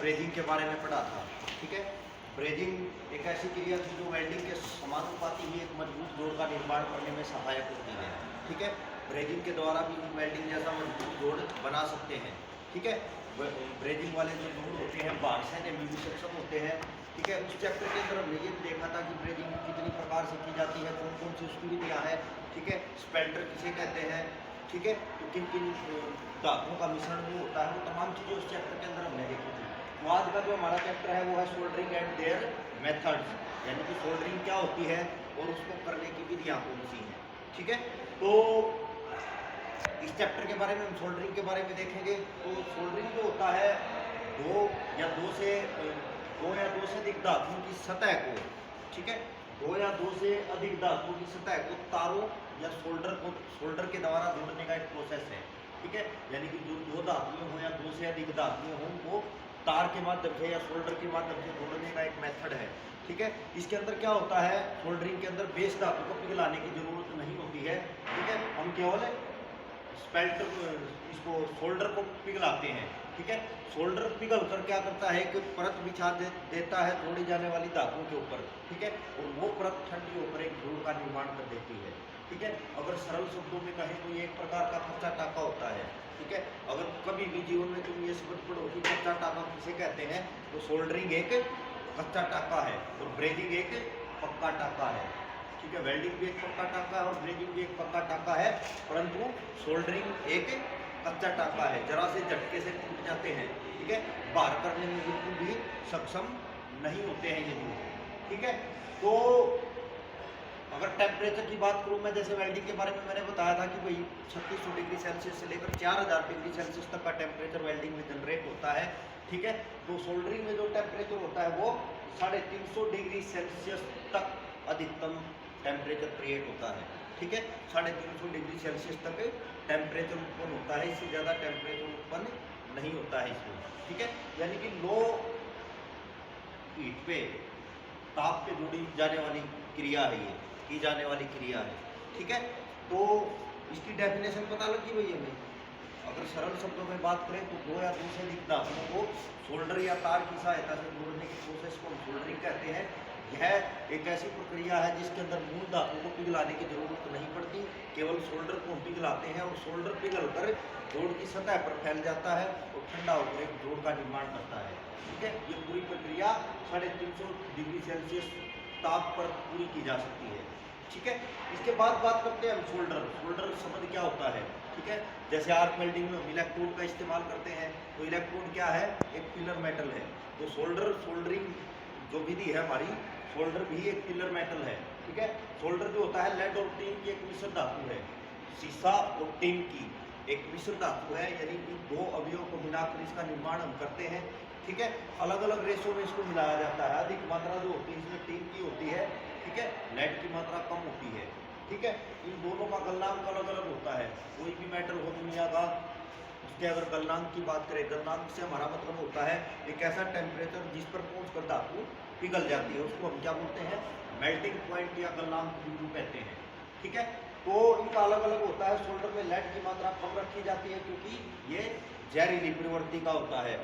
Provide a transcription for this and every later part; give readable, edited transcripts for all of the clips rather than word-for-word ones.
Brazing के बारे में पढ़ा था। ठीक है, ब्रेजिंग एक ऐसी क्रिया थी जो वेल्डिंग के समानुपाती ही एक मजबूत जोड़ का निर्माण करने में सहायक होती है। ठीक है, ब्रेजिंग के द्वारा भी वेल्डिंग जैसा मजबूत जोड़ बना सकते हैं। ठीक है, ब्रेजिंग वाले जो जोड़ होते हैं बार्सन एमबीबी सक्षम होते हैं। ठीक है, उस चैप्टर के अंदर हमने ये देखा था कि ब्रेजिंग कितनी प्रकार से की जाती है, कौन कौन सी उसकी विधियाँ हैं। ठीक है, स्पेल्टर किसे कहते हैं। ठीक है, तो किन किन धातुओं का मिश्रण वो होता है, वो तमाम चीज़ें उस चैप्टर के अंदर हमने देखी थी। तो आज का जो हमारा चैप्टर है वो है सोल्डरिंग एंड देयर मेथड्स, यानी कि सोल्डरिंग क्या होती है और उसको करने की विधियाँ कौन सी हैं। ठीक है, तो इस चैप्टर के बारे में हम सोल्डरिंग के बारे में देखेंगे। तो सोल्डरिंग जो होता है दो या दो से अधिक धातुओं की सतह को, ठीक है, दो या दो से अधिक धातुओं की सतह को तारों या सोल्डर के द्वारा जोड़ने का एक प्रोसेस है। ठीक है, यानी कि जो दो धातुएं हो या दो से अधिक धातुएं हों वो तार के माध्यम से या सोल्डर के माध्यम से जोड़ने का एक मेथड है। ठीक है, इसके अंदर क्या होता है, सोल्डरिंग के अंदर बेस धातु को पिघलाने की जरूरत नहीं होती है। ठीक है, हम केवल स्पेल्टर इसको सोल्डर को पिघलाते हैं। ठीक है, सोल्डर पिघल कर क्या करता है कि परत बिछा देता है जोड़ी जाने वाली धातुओं के ऊपर। ठीक है, और वो परत ठंडी होकर एक जोड़ का निर्माण कर देती है। ठीक है, अगर सरल शब्दों में कहें तो ये एक प्रकार का कच्चा टाका होता है। ठीक है, अगर कभी भी जीवन में तुम ये समझ पढ़ो कि कच्चा टाका किसे कहते हैं, तो सोल्डरिंग एक कच्चा टाका है और ब्रेजिंग एक पक्का टाका है। ठीक है, वेल्डिंग भी एक पक्का टाका है और ब्रेजिंग भी एक पक्का टाका है, परंतु सोल्डरिंग एक कच्चा टाका है, जरा से झटके से टूट जाते हैं। ठीक है, बाहर करने में बिल्कुल भी सक्षम नहीं होते हैं ये लोग। ठीक है, तो अगर टेम्परेचर की बात करूँ मैं, जैसे वेल्डिंग के बारे में मैंने बताया था कि भाई 3600 डिग्री सेल्सियस से लेकर 4000 डिग्री सेल्सियस तक का टेम्परेचर वेल्डिंग में जनरेट होता है। ठीक है, तो सोल्डरिंग में जो टेम्परेचर होता है वो 350 डिग्री सेल्सियस तक अधिकतम टेम्परेचर क्रिएट होता है। ठीक है, 350 डिग्री सेल्सियस तक टेम्परेचर उत्पन्न होता है, इससे ज़्यादा टेम्परेचर उत्पन्न नहीं होता है इसमें। ठीक है, यानी कि लो हीट पे, ताप पे जोड़ी जाने वाली क्रिया है, ये की जाने वाली क्रिया है। ठीक है, तो इसकी डेफिनेशन पता लगी भाई हमें। अगर सरल शब्दों में बात करें तो दो या दो से अधिक धातुओं को सोल्डर या तार की सहायता से जोड़ने की प्रोसेस को हम सोल्डरिंग कहते हैं। यह एक ऐसी प्रक्रिया है जिसके अंदर मूल धातु को पिघलाने की जरूरत नहीं पड़ती, केवल सोल्डर को हम पिघलाते हैं और सोल्डर पिघल कर जोड़ की सतह पर फैल जाता है और ठंडा होकर एक जोड़ का निर्माण करता है। ठीक है, ये पूरी प्रक्रिया 350 डिग्री सेल्सियस ताप पर पूरी की जा सकती है। ठीक है, इसके बाद बात करते हैं हम सोल्डर शब्द क्या होता है। ठीक है, जैसे आर्क वेल्डिंग में हम इलेक्ट्रोड का इस्तेमाल करते हैं, तो इलेक्ट्रोड क्या है, एक पिलर मेटल है। तो सोल्डरिंग जो विधि है हमारी, सोल्डर भी एक पिलर मेटल है। ठीक है, सोल्डर जो होता है लेड और टिन की एक मिश्र धातु है, सीसा और टिन की एक मिश्र धातु है, यानी कि दो अवयवों को मिलाकर इसका निर्माण हम करते हैं। ठीक है, अलग अलग रेशों में इसको मिलाया जाता है। अधिक मात्रा जो होती है इसमें टिन की होती है, ठीक है, लेड की मात्रा कम होती है। ठीक है, इन दोनों का गलनांक अलग अलग होता है। कोई भी मेटल हो दुनिया का, उसके अगर गलनांक की बात करें, गलनांक से हमारा मतलब होता है एक ऐसा टेम्परेचर जिस पर पहुंचकर धातु पिघल जाती है, उसको हम क्या बोलते हैं, मेल्टिंग पॉइंट या गलनांक बिंदु कहते हैं। ठीक है, तो इनका अलग अलग होता है। सोल्डर में लेड की मात्रा कम रखी जाती है क्योंकि ये जहरीली प्रवृत्ति का होता है।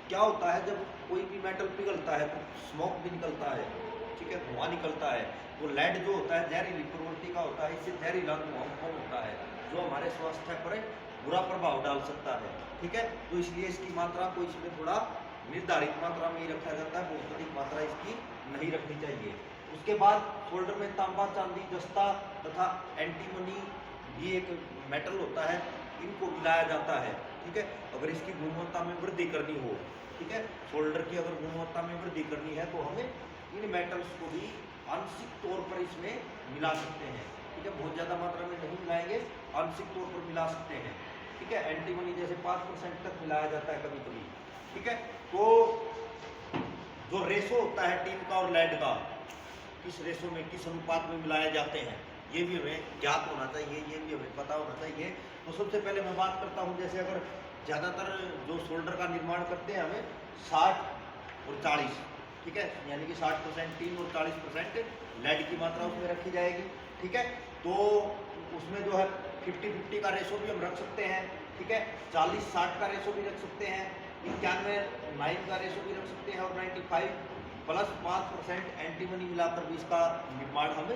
क्या होता है, जब कोई भी मेटल पिघलता है तो स्मोक भी निकलता है। ठीक है, धुआं निकलता है। तो लेड जो होता है जहरीली प्रवृत्ति का होता है, इससे जहरीला धुआं कम होता है जो हमारे स्वास्थ्य पर बुरा प्रभाव डाल सकता है। ठीक है, तो इसलिए इसकी मात्रा को इसमें थोड़ा निर्धारित मात्रा में ही रखा जाता है, बहुत अधिक मात्रा इसकी नहीं रखनी चाहिए। उसके बाद सोल्डर में तांबा, चांदी, जस्ता तथा एंटीमनी भी एक मेटल होता है, इनको मिलाया जाता है। ठीक है, अगर इसकी गुणवत्ता में वृद्धि करनी हो, ठीक है, सोल्डर की अगर गुणवत्ता में वृद्धि करनी है तो हमें इन मेटल्स को भी आंशिक तौर पर इसमें मिला सकते हैं। ठीक है, बहुत ज़्यादा मात्रा में नहीं मिलाएंगे, आंशिक तौर पर मिला सकते हैं। ठीक है, एंटीमनी जैसे 5% तक मिलाया जाता है कभी कभी। ठीक है, तो जो रेशो होता है टिन का और लेड का, किस रेशो में, किस अनुपात में मिलाए जाते हैं, ये भी हमें ज्ञात होना चाहिए, ये भी हमें पता होना चाहिए। तो सबसे पहले मैं बात करता हूँ, जैसे अगर ज़्यादातर जो सोल्डर का निर्माण करते हैं हमें 60 और 40, ठीक है, यानी कि 60% टिन और 40% लेड की मात्रा उसमें रखी जाएगी। ठीक है, तो उसमें जो है 50-50 का रेशो भी हम रख सकते हैं। ठीक है, 40-60 का रेशो भी रख सकते हैं, 91 का रेशो भी रख सकते हैं और 95 प्लस 5% एंटीमनी मिलाकर भी इसका निर्माण हम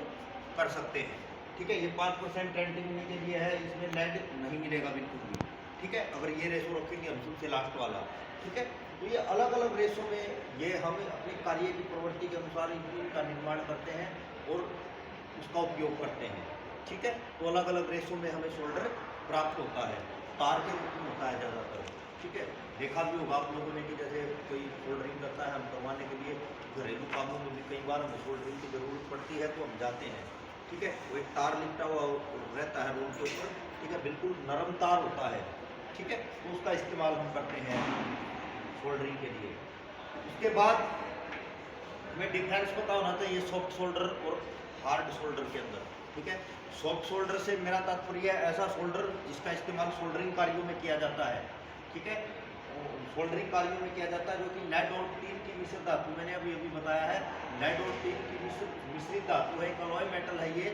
कर सकते हैं। ठीक है, ये 5% एंटीमनी के लिए है, इसमें लेड नहीं मिलेगा बिल्कुल भी। ठीक है, अगर ये रेशो रखेंगे हम सबसे लास्ट वाला। ठीक है, तो ये अलग अलग रेशो में ये हम अपने कार्य की प्रवृत्ति के अनुसार इनका निर्माण करते हैं और उसका उपयोग करते हैं। ठीक है, तो अलग अलग रेशो में हमें शोल्डर प्राप्त होता है, तार के रूप में होता है ज़्यादातर। ठीक है, देखा भी होगा आप लोगों ने कि जैसे कोई सोल्डरिंग करता है, हम करवाने के लिए घरेलू कामों में भी कई बार हमें सोल्डरिंग की ज़रूरत पड़ती है तो हम जाते हैं। ठीक है, वो एक तार लिपटा हुआ रहता है रोड के ऊपर। ठीक है, बिल्कुल नरम तार होता है। ठीक है, तो उसका इस्तेमाल हम करते हैं सोल्डरिंग के लिए। उसके बाद हमें डिफरेंस पता होना चाहिए सॉफ्ट शोल्डर और हार्ड शोल्डर के अंदर। ठीक है, सॉफ्ट शोल्डर से मेरा तात्पर्य है ऐसा शोल्डर जिसका इस्तेमाल सोल्डरिंग कार्यों में किया जाता है। ठीक है, सोल्डरिंग कार्यों में किया जाता है, जो कि लेड और टीन की मिश्रित धातु, मैंने अभी बताया है, लेड और टीन की मिश्रित धातु है, एक अलॉय मेटल है ये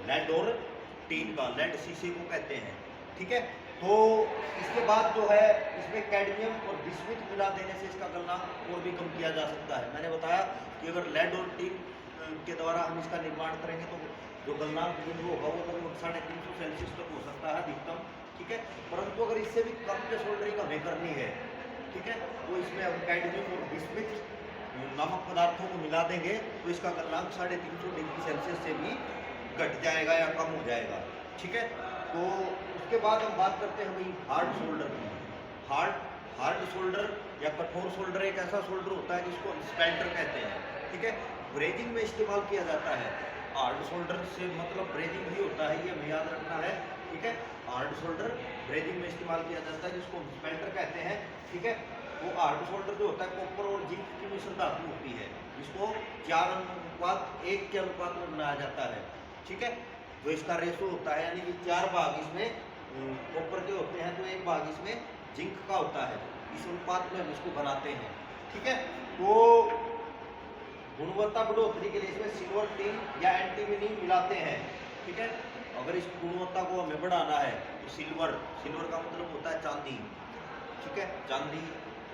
लेड और टीन का, लेड शीशे को कहते हैं। ठीक है, तो इसके बाद जो है इसमें कैडमियम और बिस्मुथ मिला देने से इसका गलनांक और भी कम किया जा सकता है। मैंने बताया कि अगर लेड और टीन के द्वारा हम इसका निर्माण करेंगे तो जो गलनांक बिंदु होगा वो लगभग 350 सेल्सियस तक हो सकता है अधिकतम। ठीक है, परंतु अगर इससे भी कम के सोल्डरिंग हमें करनी है, ठीक है, तो इसमें हम कैडमियम और बिस्मुथ नामक पदार्थों को मिला देंगे तो इसका गलनांक 350 डिग्री सेल्सियस से भी घट जाएगा या कम हो जाएगा। ठीक है, तो उसके बाद हम बात करते हैं भाई हार्ड शोल्डर की। हार्ड शोल्डर या कठोर शोल्डर एक ऐसा शोल्डर होता है जिसको हम स्पेल्टर कहते हैं। ठीक है, ब्रेजिंग में इस्तेमाल किया जाता है। हार्ड शोल्डर से मतलब ब्रेजिंग भी होता है, ये हमें याद रखना है। ठीक है, हार्ड शोल्डर ब्रेजिंग में इस्तेमाल किया जाता है जिसको हम स्पेल्टर कहते हैं। ठीक है, वो हार्ड शोल्डर जो होता है कॉपर और जिंक की मिश्रित धातु होती है, जिसको 4:1 के अनुपात में बनाया जाता है। ठीक है, जो इसका रेशो होता है यानी कि 4 भाग इसमें कॉपर के होते हैं तो 1 भाग इसमें जिंक का होता है, इस अनुपात में हम इसको बनाते हैं। ठीक है, तो गुणवत्ता बढ़ोतरी के लिए इसमें सिल्वर टिन या एंटीमनी मिलाते हैं। ठीक है, अगर इस गुणवत्ता को हमें बढ़ाना है तो सिल्वर का मतलब होता है चांदी। ठीक है, चांदी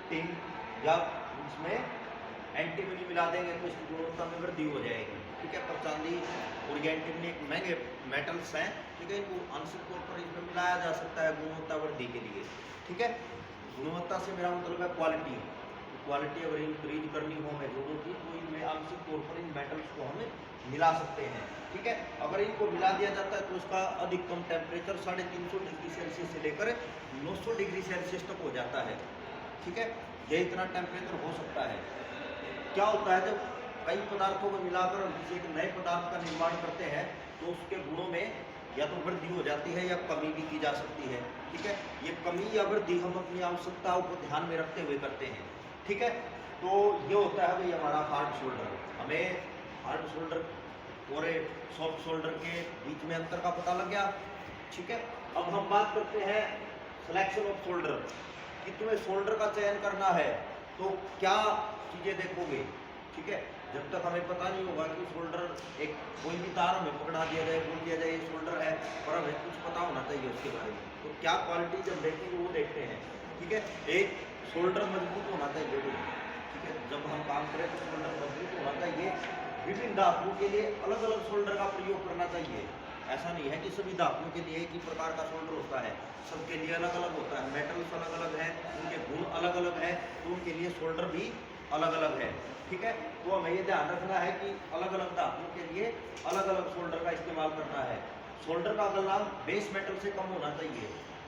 टिन या इसमें एंटीमनी मिला देंगे तो इसकी गुणवत्ता में वृद्धि हो जाएगी। ठीक है, पर चांदी और एंटीमनी एक महंगे मेटल्स हैं। ठीक है, इनको आंशिक तौर पर इसमें मिलाया जा सकता है गुणवत्ता वृद्धि के लिए। ठीक है, गुणवत्ता से मेरा मतलब है क्वालिटी अगर इंक्रीज करनी हो मेथडों की तो इनमें आंशिक तौर पर इन मेटल्स को हम मिला सकते हैं। ठीक है, अगर इनको मिला दिया जाता है तो उसका अधिकतम टेम्परेचर 350 डिग्री सेल्सियस से लेकर 900 डिग्री सेल्सियस तक हो जाता है। ठीक है, ये इतना टेम्परेचर हो सकता है। क्या होता है जब कई पदार्थों को मिलाकर हम किसी एक नए पदार्थ का निर्माण करते हैं तो उसके गुणों में या तो वृद्धि हो जाती है या कमी भी की जा सकती है। ठीक है, ये कमी या वृद्धि हम अपनी आवश्यकताओं को ध्यान में रखते हुए करते हैं। ठीक है, तो ये होता है भाई हमारा हार्ड शोल्डर। हमें हार्ड शोल्डर और सॉफ्ट शोल्डर के बीच में अंतर का पता लग गया। ठीक है, अब हम बात करते हैं सिलेक्शन ऑफ शोल्डर कि तुम्हें शोल्डर का चयन करना है तो क्या चीज़ें देखोगे। ठीक है, जब तक हमें पता नहीं होगा कि शोल्डर एक कोई भी तार हमें पकड़ा दिया जाए, बोल दिया जाए ये शोल्डर है, पर हमें कुछ पता होना चाहिए उसके बारे में। तो क्या क्वालिटी जब देखेंगे वो देखते हैं। ठीक है, एक शोल्डर मजबूत होना चाहिए। ठीक है, जब हम काम करें तो शोल्डर मजबूत होना चाहिए। विभिन्न धातुओं के लिए अलग अलग शोल्डर का प्रयोग करना चाहिए। ऐसा नहीं है कि सभी धातुओं के लिए एक ही प्रकार का शोल्डर होता है, सबके लिए अलग अलग होता है। मेटल्स अलग अलग हैं, उनके गुण अलग अलग हैं, तो उनके लिए शोल्डर भी अलग अलग है। ठीक है, तो हमें ये ध्यान रखना है कि अलग अलग धातुओं के लिए अलग अलग शोल्डर का इस्तेमाल करना है। शोल्डर का गलनांक बेस मेटल से कम होना चाहिए,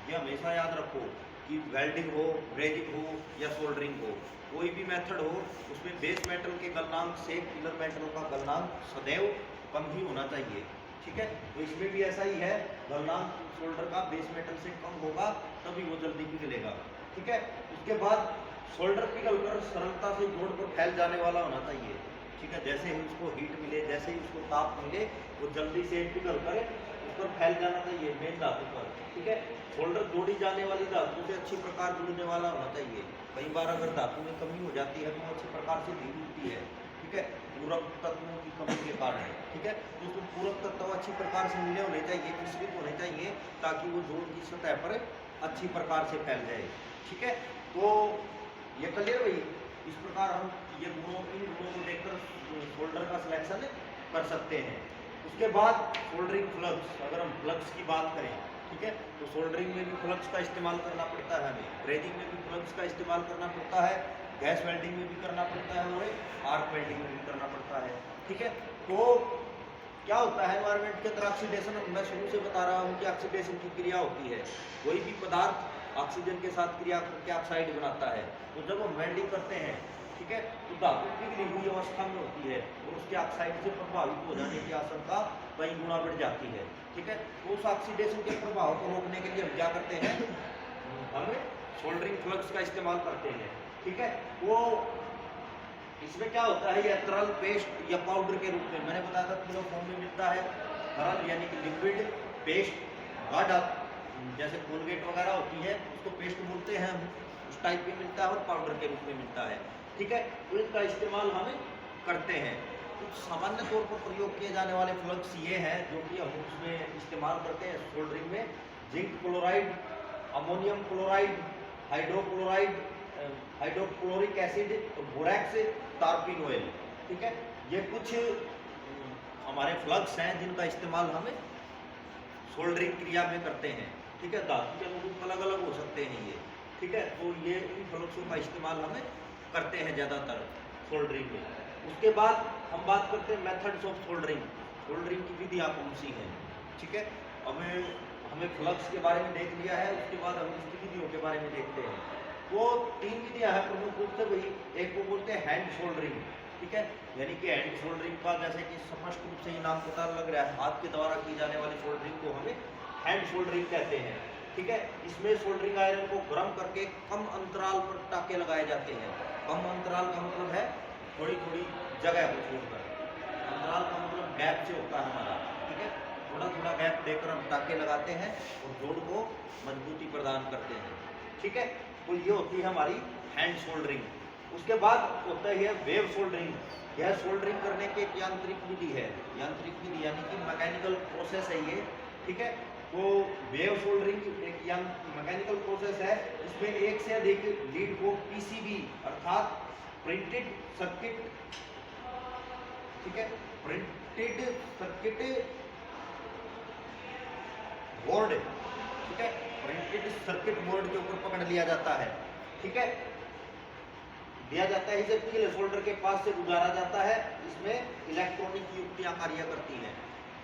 ये हमेशा याद रखो कि वेल्डिंग हो, ब्रेजिंग हो या सोल्डरिंग हो, कोई भी मेथड हो उसमें बेस मेटल के गलनांक से फिलर मेटल का गलनांक सदैव कम ही होना चाहिए। ठीक है, तो इसमें भी ऐसा ही है, गलनांक शोल्डर का बेस मेटल से कम होगा तभी वो जल्दी पिघलेगा। ठीक है, उसके बाद शोल्डर पिघलकर सरलता से जोड़ पर फैल जाने वाला होना चाहिए। ठीक है, जैसे ही उसको हीट मिले, जैसे ही उसको ताप मिले, वो जल्दी से पिघल कर उस पर फैल जाना चाहिए मेन धातु पर। ठीक है, शोल्डर जोड़ी जाने वाली धातु से अच्छी प्रकार जुड़ने वाला होना चाहिए। कई बार अगर धातु में कमी हो जाती है तो अच्छी प्रकार से नहीं जुड़ती है। ठीक है, पूरक तत्वों की कमी के कारण। ठीक है, तो उसमें पूरक तत्व अच्छी प्रकार से मिले होने चाहिए, मिश्रित होने चाहिए, ताकि वो जोड़ की सतह पर अच्छी प्रकार से फैल जाए। ठीक है, तो ये क्लियर भाई। इस प्रकार हम ये इन गुणों को देखकर सोल्डर का सिलेक्शन कर सकते हैं। उसके बाद सोल्डरिंग फ्लक्स, अगर हम फ्लक्स की बात करें, ठीक है, तो सोल्डरिंग में भी फ्लक्स का इस्तेमाल करना पड़ता है हमें, ब्रेजिंग में भी फ्लक्स का इस्तेमाल करना पड़ता है, गैस वेल्डिंग में भी करना पड़ता है और आर्क वेल्डिंग में भी करना पड़ता है। ठीक है, तो क्या होता है एनवायरनमेंट के अंदर ऑक्सीडेशन, मैं शुरू से बता रहा हूँ कि ऑक्सीडेशन की क्रिया होती है। कोई भी पदार्थ ऑक्सीजन के साथ क्रिया करके ऑक्साइड बनाता है। तो जब हम वेल्डिंग करते हैं, ठीक है, तो धातु पिघली हुई अवस्था में होती है और उसके ऑक्साइड से प्रभावित हो जाने की आशंका कई गुना बढ़ जाती है। ठीक है, तो उस ऑक्सीडेशन के प्रभाव को रोकने के लिए हम क्या करते हैं, हम सोल्डरिंग फ्लक्स का इस्तेमाल करते हैं। ठीक है, वो इसमें क्या होता है, ये तरल, पेस्ट या पाउडर के रूप में, मैंने बताया था तीनों फॉर्म में मिलता है। तरल यानी कि लिक्विड, पेस्ट, गाढ़ा, जैसे कोलगेट वगैरह होती है उसको पेस्ट बोलते हैं हम, उस टाइप में मिलता है, और पाउडर के रूप में मिलता है। ठीक है, तो इसका इस्तेमाल हम करते हैं। कुछ सामान्य तौर पर प्रयोग किए जाने वाले फ्लक्स ये हैं जो कि हम उसमें इस्तेमाल करते हैं सोल्डरिंग में। Zinc chloride, ammonium chloride, hydrochloride, hydrochloric acid, borax, turpentine oil. ठीक है, ये कुछ हमारे फ्लक्स हैं जिनका इस्तेमाल हम सोल्डरिंग क्रिया में करते हैं। ठीक है, धातु के अनुरूप अलग अलग हो सकते हैं ये। ठीक है, तो ये इन फ्लक्सों का इस्तेमाल हमें करते हैं ज़्यादातर सोल्डरिंग में। उसके बाद हम बात करते हैं मेथड्स ऑफ सोल्डरिंग। सोल्डरिंग की विधियाँ कौन सी हैं। ठीक है, अब हमें फ्लक्स के बारे में देख लिया है, उसके बाद हम इसकी विधियों के बारे में देखते हैं। वो 3 विधियाँ हैं प्रमुख रूप से भाई। एक को बोलते हैं हैंड सोल्डरिंग। ठीक है, यानी कि हैंड सोल्डरिंग का जैसे कि स्पष्ट रूप से ये नाम पता लग रहा है, हाथ के द्वारा की जाने वाली सोल्डरिंग को हमें हैंड सोल्डरिंग कहते हैं। ठीक है, इसमें सोल्डरिंग आयरन को गर्म करके कम अंतराल पर टाके लगाए जाते हैं। कम अंतराल का मतलब है थोड़ी थोड़ी जगह को छोड़कर, अंतराल का मतलब गैप से होता है हमारा। ठीक है, थोड़ा थोड़ा गैप देकर हम टाके लगाते हैं और जोड़ को मजबूती प्रदान करते हैं। ठीक है, तो ये होती है हमारी हैंड सोल्डरिंग। उसके बाद होता है वेव सोल्डरिंग। यह सोल्डरिंग करने की एक यांत्रिक विधि है। यांत्रिक विधि यानी कि मैकेनिकल प्रोसेस है ये। ठीक है, तो वेव सोल्डरिंग एक मैकेनिकल प्रोसेस है। इसमें एक से अधिक लीड को पीसीबी अर्थात प्रिंटेड सर्किट, ठीक है, प्रिंटेड सर्किट बोर्ड, ठीक है, प्रिंटेड सर्किट बोर्ड के ऊपर पकड़ लिया जाता है। ठीक है, दिया जाता है, इसे पीले सोल्डर के पास से गुजारा जाता है। इसमें इलेक्ट्रॉनिक युक्तियां कार्य करती हैं।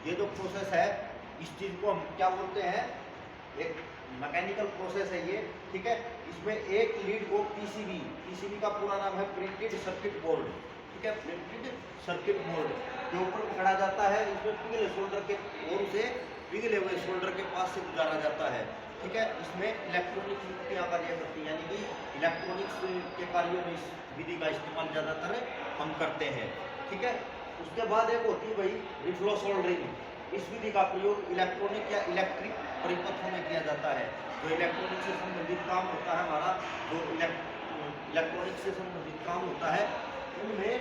ये जो प्रोसेस है, इस चीज को हम क्या बोलते हैं, एक मैकेनिकल प्रोसेस है ये। ठीक है, इसमें एक लीड को पीसीबी, पीसीबी का पूरा नाम है प्रिंटेड सर्किट बोर्ड। ठीक है, प्रिंटेड सर्किट बोर्ड के ऊपर पकड़ा जाता है। इसमें पिघले सोल्डर के ओर से पिघले हुए सोल्डर के पास से गुजारा जाता है। ठीक है, इसमें इलेक्ट्रॉनिक युक्तियां कार्य करती हैं, यानी कि इलेक्ट्रॉनिक्स के कार्यों में इस विधि का इस्तेमाल ज़्यादातर हम करते हैं। ठीक है, उसके बाद एक होती है भाई रिफ्लो सोल्डरिंग। इस विधि का प्रयोग इलेक्ट्रॉनिक या इलेक्ट्रिक परिपथों में किया जाता है। जो इलेक्ट्रॉनिक से संबंधित काम होता है हमारा, जो इलेक्ट्रॉनिक से संबंधित काम होता है, उनमें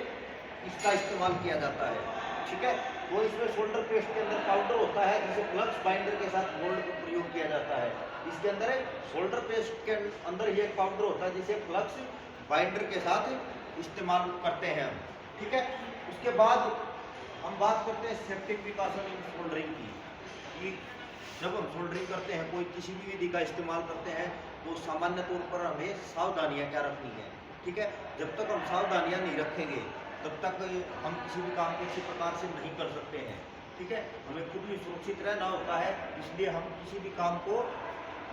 इसका इस्तेमाल किया जाता है। ठीक है, वो इसमें सोल्डर पेस्ट के अंदर पाउडर होता है जिसे फ्लक्स बाइंडर के साथ गोल्ड का प्रयोग किया जाता है। इसके अंदर सोल्डर पेस्ट के अंदर ये पाउडर होता है जिसे फ्लक्स बाइंडर के साथ इस्तेमाल करते हैं हम। ठीक है, उसके बाद हम बात करते हैं सेप्टिक प्रिकॉशन इन सोल्डरिंग की, कि जब हम सोल्डरिंग करते हैं, कोई किसी भी विधि का इस्तेमाल करते हैं, तो सामान्य तौर पर हमें सावधानियां क्या रखनी है। ठीक है, जब तक हम सावधानियां नहीं रखेंगे तब तक हम किसी भी काम को किसी प्रकार से नहीं कर सकते हैं। ठीक है, हमें खुद भी सुरक्षित रहना होता है, इसलिए हम किसी भी काम को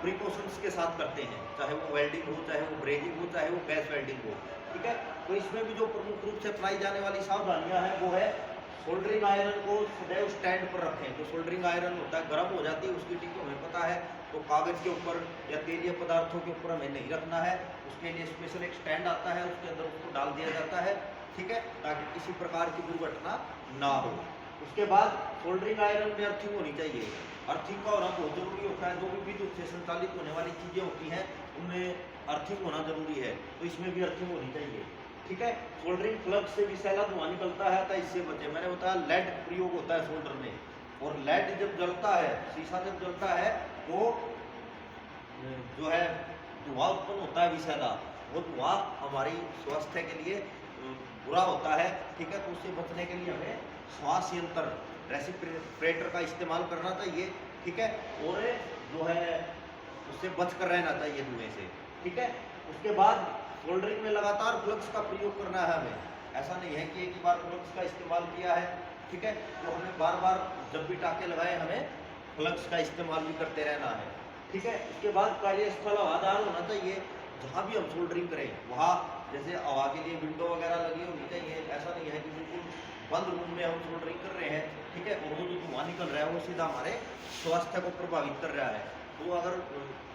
प्रिकॉशंस के साथ करते हैं, चाहे वो वेल्डिंग हो, चाहे वो ब्रेजिंग हो, चाहे वो गैस वेल्डिंग हो। ठीक है, तो इसमें भी जो प्रमुख रूप से अपनाई जाने वाली सावधानियां हैं वो है सोल्डरिंग आयरन को सदैव स्टैंड पर रखें। जो सोल्डरिंग आयरन होता है गर्म हो जाती है, उसकी टिप हमें पता है, तो कागज़ के ऊपर या तेलीय पदार्थों के ऊपर हमें नहीं रखना है। उसके लिए स्पेशल एक स्टैंड आता है, उसके अंदर उसको डाल दिया जाता है। ठीक है, ताकि किसी प्रकार की दुर्घटना ना हो। उसके बाद सोल्डरिंग आयरन में अर्थिंग होनी चाहिए। अर्थिंग का होना बहुत जरूरी होता है। जो भी विद्युत से संचालित होने वाली चीज़ें होती हैं उनमें अर्थिंग होना जरूरी है, तो इसमें भी अर्थिंग होनी चाहिए। ठीक है, सोल्डरिंग प्लग से विषैला धुआं निकलता है, तो इससे बचे। मैंने बताया लेड प्रयोग होता है सोल्डर में, और लेड जब जलता है, शीशा जब जलता है, तो जो है धुआं उत्पन्न होता है विषैला, वो धुआं हमारी स्वास्थ्य के लिए बुरा होता है, ठीक है। तो उससे बचने के लिए हमें श्वास यंत्र रेसिप्रेटर का इस्तेमाल करना चाहिए, ठीक है। और जो है उससे बच कर रहना चाहिए धुएं से, ठीक है। उसके बाद सोल्डरिंग में लगातार फ्लक्स का प्रयोग करना है हमें। ऐसा नहीं है कि एक ही बार फ्लक्स का इस्तेमाल किया है, ठीक है, तो हमें बार बार जब भी टाके लगाए हमें फ्लक्स का इस्तेमाल भी करते रहना है, ठीक है। इसके बाद कार्यस्थल हवादार होना चाहिए। जहाँ भी हम सोल्डरिंग करें वहाँ जैसे हवा के लिए विंडो वगैरह लगी होनी चाहिए। ऐसा नहीं है कि बिल्कुल बंद रूम में हम सोल्डरिंग कर रहे हैं, ठीक है, और वो जो धुआं निकल रहा है वो सीधा हमारे स्वास्थ्य को प्रभावित कर रहा है। तो अगर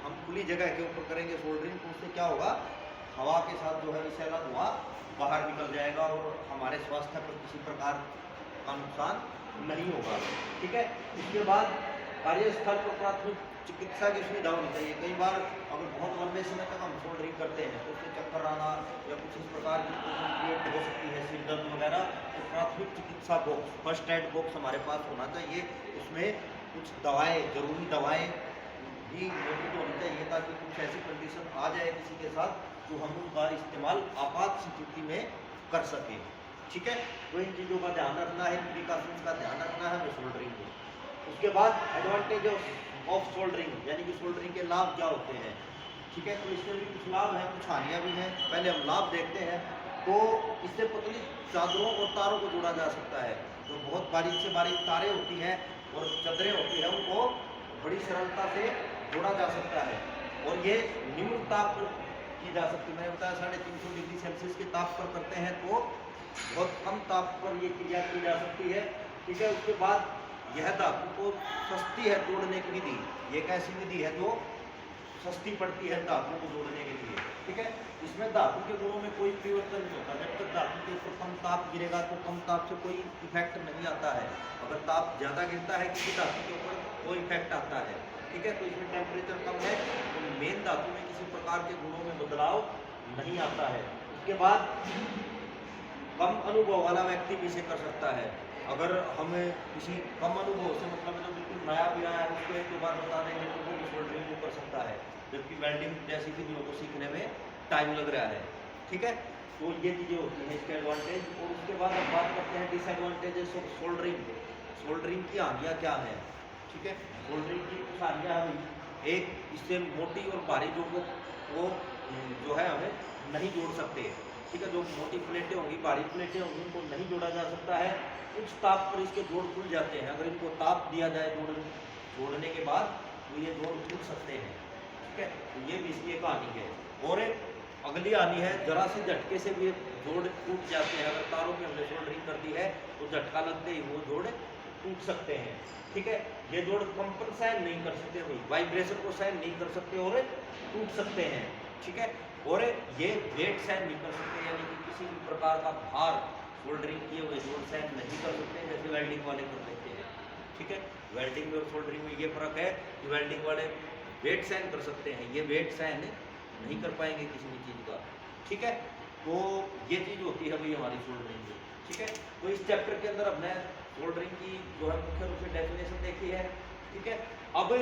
हम खुली जगह के ऊपर करेंगे सोल्डरिंग तो उससे क्या होगा, हवा के साथ जो है विषैला धुआं बाहर निकल जाएगा और हमारे स्वास्थ्य पर किसी प्रकार का नुकसान नहीं होगा, ठीक है। इसके बाद कार्यस्थल पर प्राथमिक चिकित्सा की सुविधा होनी चाहिए। कई बार अगर बहुत लंबे समय तक हम सोल्डरिंग करते हैं तो उससे चक्कर आना या कुछ इस प्रकार की क्रिएट हो सकती है, सिर दर्द वगैरह। तो प्राथमिक चिकित्सा बॉक्स, फर्स्ट एड बॉक्स हमारे पास होना चाहिए। उसमें कुछ दवाएं, जरूरी दवाएं भी मौजूद होनी चाहिए ताकि कुछ ऐसी कंडीशन आ जाए किसी के साथ तो हम उनका इस्तेमाल आपात स्थिति में कर सकें, ठीक है। तो इन चीज़ों का ध्यान रखना है, प्रिकॉशंस का ध्यान रखना है हमें सोल्डरिंग में। उसके बाद एडवांटेज ऑफ सोल्डरिंग यानी कि सोल्डरिंग के लाभ क्या होते हैं, ठीक है। तो इससे भी कुछ लाभ हैं, कुछ हानियाँ भी हैं। पहले हम लाभ देखते हैं। तो इससे पतली चादरों और तारों को जोड़ा जा सकता है। जो बहुत बारीक से बारीक तारें होती हैं और चादरें होती हैं उनको बड़ी सरलता से जोड़ा जा सकता है। और ये निम्न ताप पर की जा सकती है। मैंने बताया 350 डिग्री सेल्सियस के ताप पर करते हैं तो बहुत कम ताप पर ये क्रिया की जा सकती है, ठीक है। उसके बाद यह धातु को सस्ती है जोड़ने की विधि। ये एक ऐसी विधि है जो सस्ती पड़ती है धातु को जोड़ने के लिए, ठीक है। इसमें धातु के गुणों में कोई परिवर्तन नहीं होता। जब तक धातु के ऊपर कम ताप गिरेगा तो कम ताप से कोई इफेक्ट नहीं आता है। अगर ताप ज़्यादा गिरता है किसी धातु के ऊपर वो इफेक्ट आता है, ठीक है। तो इसमें टेम्परेचर कम है तो मेन धातु में किसी प्रकार के गुणों में बदलाव नहीं आता है। उसके बाद कम अनुभव वाला व्यक्ति भी इसे कर सकता है। अगर हमें किसी कम अनुभव से मतलब जो बिल्कुल नया भी आया है उसको एक दो बार बता देंगे तो वो सोल्डरिंग को कर सकता है, जबकि वेल्डिंग जैसी विधियों को सीखने में टाइम लग रहा है, ठीक है। तो ये चीज़ें होती हैं इसके एडवांटेज। और उसके बाद हम बात करते हैं डिसएडवांटेजेस ऑफ सोल्डरिंग। सोल्डरिंग की हानियाँ क्या हैं, ठीक है। सोल्डरिंग की कुछ हानियाँ हुई। एक, इससे मोटी और भारी जो वो जो है हमें नहीं जोड़ सकते, ठीक है। जो मोटी प्लेटें होंगी, भारी प्लेटें होंगी, उनको नहीं जोड़ा जा सकता है। कुछ ताप पर इसके जोड़ खुल जाते हैं। अगर इनको ताप दिया जाए जोड़ने के बाद तो ये जोड़ खुल सकते हैं, ठीक है। तो ये भी इसकी एक हानि है। और एक अगली हानि है, जरा से झटके से भी जोड़ टूट जाते हैं। अगर तारों में हमने सोल्डरिंग कर दी है तो झटका लगते ही वो जोड़ टूट सकते हैं, ठीक है। ये जोड़ कंपन सहन नहीं कर सकते, भाई वाइब्रेशन को सहन नहीं कर सकते और टूट सकते हैं, ठीक है। और ये वेट सहन नहीं कर सकते, यानी कि किसी भी प्रकार का भार सोल्डरिंग किए हुए जोड़ सहन नहीं कर सकते जैसे वेल्डिंग वाले कर लेते हैं, ठीक है। वेल्डिंग में और सोल्डरिंग में ये फर्क है कि वेल्डिंग वाले वेट सहन कर सकते हैं, ये वेट सहन नहीं कर पाएंगे किसी भी चीज़ का, ठीक है। तो ये चीज़ होती है भाई हमारी सोल्डरिंग की, ठीक है। तो इस चैप्टर के अंदर हमने सोल्डरिंग की जो है मुख्य रूप से डेफिनेशन देखी है, ठीक है। अब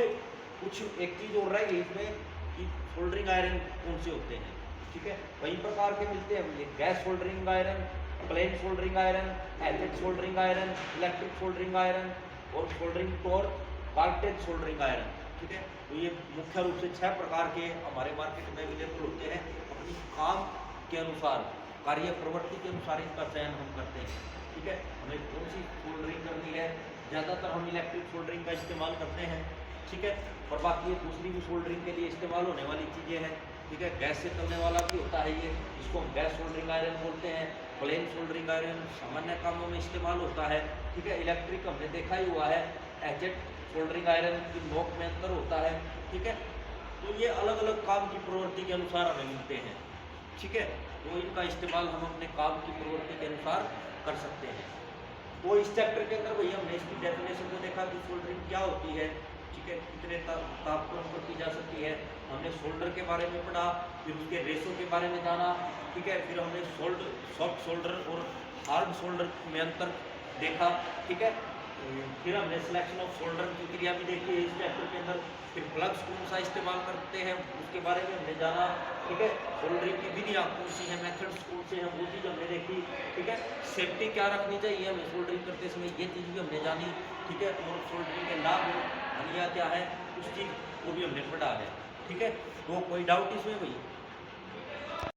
कुछ एक चीज़ और रही है इसमें कि सोल्डरिंग आयरन कौन से होते हैं, ठीक है। कई प्रकार के मिलते हैं, gas soldering iron, plain soldering iron, acid soldering iron, electric soldering iron और सोल्डरिंग टोर, वोल्टेज सोल्डरिंग आयरन, ठीक है। तो ये मुख्य रूप से 6 प्रकार के हमारे मार्केट में अवेलेबल होते हैं। अपनी काम के अनुसार, कार्य प्रवृत्ति के अनुसार इनका चयन हम करते हैं, ठीक है। हमें कौन सी सोल्डरिंग करनी है, ज़्यादातर हम इलेक्ट्रिक सोल्डरिंग का इस्तेमाल करते हैं, ठीक है। और बाकी ये दूसरी भी सोल्डरिंग के लिए इस्तेमाल होने वाली चीज़ें हैं, ठीक है। गैस से चलने वाला भी होता है ये, इसको हम गैस सोल्डरिंग आयरन बोलते हैं। प्लेन सोल्डरिंग आयरन सामान्य कामों में इस्तेमाल होता है, ठीक है। इलेक्ट्रिक हमने देखा ही हुआ है, एजेड सोल्डरिंग आयरन की नोक में अंतर होता है, ठीक है। तो ये अलग अलग काम की प्रवृत्ति के अनुसार हमें मिलते हैं, ठीक है। तो इनका इस्तेमाल हम अपने काम की प्रवृत्ति के अनुसार कर सकते हैं। तो इस चैप्टर के अंदर भैया हमने इसकी डेफिनेशन को देखा कि सोल्डरिंग क्या होती है, ठीक है, कितने तापमान पर की जा सकती है। हमने सोल्डर के बारे में पढ़ा, फिर उसके रेशो के बारे में जाना, ठीक है। फिर हमने सॉफ्ट सोल्डर और हार्ड सोल्डर में अंतर देखा, ठीक है। फिर हमने सिलेक्शन ऑफ सोल्डर की क्रिया भी देखी है इस चैप्टर के अंदर। फिर प्लग्स कौन सा इस्तेमाल करते हैं उसके बारे में हमने जाना, ठीक है। सोल्डरिंग की विधियाँ कौन सी हैं, मेथड्स कौन से हैं, वो चीज़ हमने देखी, ठीक है। सेफ्टी क्या रखनी चाहिए हमें सोल्डरिंग करते समय, ये चीज़ भी हमने जानी, ठीक है। और सोल्डरिंग के लाभ हानियाँ क्या है उस चीज़ को भी हमने पढ़ा है, ठीक है। तो कोई डाउट इसमें भाई?